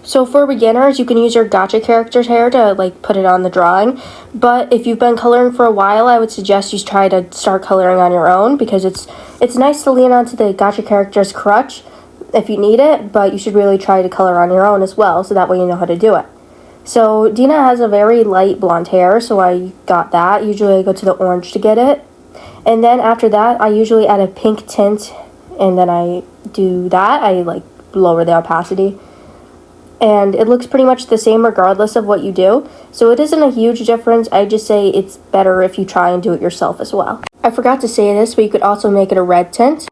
So for beginners, you can use your gotcha character's hair to like put it on the drawing. But if you've been coloring for a while, I would suggest you try to start coloring on your own, because it's nice to lean onto the gotcha character's crutch if you need it, but you should really try to color on your own as well, so that way you know how to do it. So Dina has a very light blonde hair, so I got that. Usually I go to the orange to get it. And then after that, I usually add a pink tint, and then I do that. I like lower the opacity. And it looks pretty much the same regardless of what you do. So it isn't a huge difference. I just say it's better if you try and do it yourself as well. I forgot to say this, but you could also make it a red tint.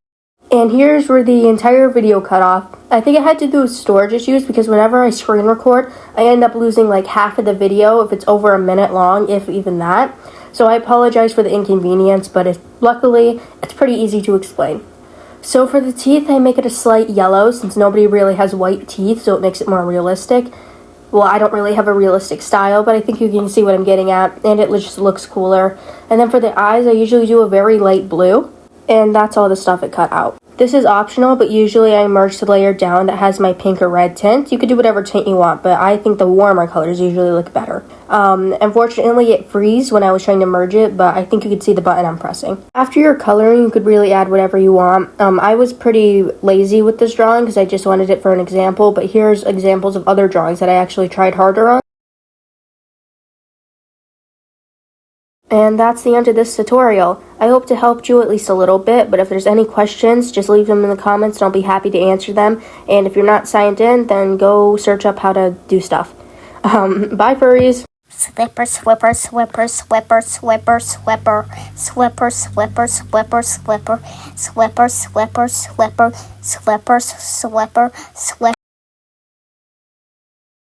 And here's where the entire video cut off. I think it had to do with storage issues, because whenever I screen record, I end up losing like half of the video if it's over a minute long, if even that. So I apologize for the inconvenience, but luckily, it's pretty easy to explain. So for the teeth, I make it a slight yellow, since nobody really has white teeth, so it makes it more realistic. Well, I don't really have a realistic style, but I think you can see what I'm getting at, and it just looks cooler. And then for the eyes, I usually do a very light blue, and that's all the stuff it cut out. This is optional, but usually I merge the layer down that has my pink or red tint. You could do whatever tint you want, but I think the warmer colors usually look better. Unfortunately, it froze when I was trying to merge it, but I think you could see the button I'm pressing. After you're coloring, you could really add whatever you want. I was pretty lazy with this drawing because I just wanted it for an example, but here's examples of other drawings that I actually tried harder on. And that's the end of this tutorial. I hope to help you at least a little bit, but if there's any questions, just leave them in the comments and I'll be happy to answer them. And if you're not signed in, then go search up how to do stuff. Bye, furries! Slipper, swipper, swipper, swipper, swipper, swipper, swipper, swipper, swipper, swipper, swipper, swipper, swipper, swipper, swipper, swipper.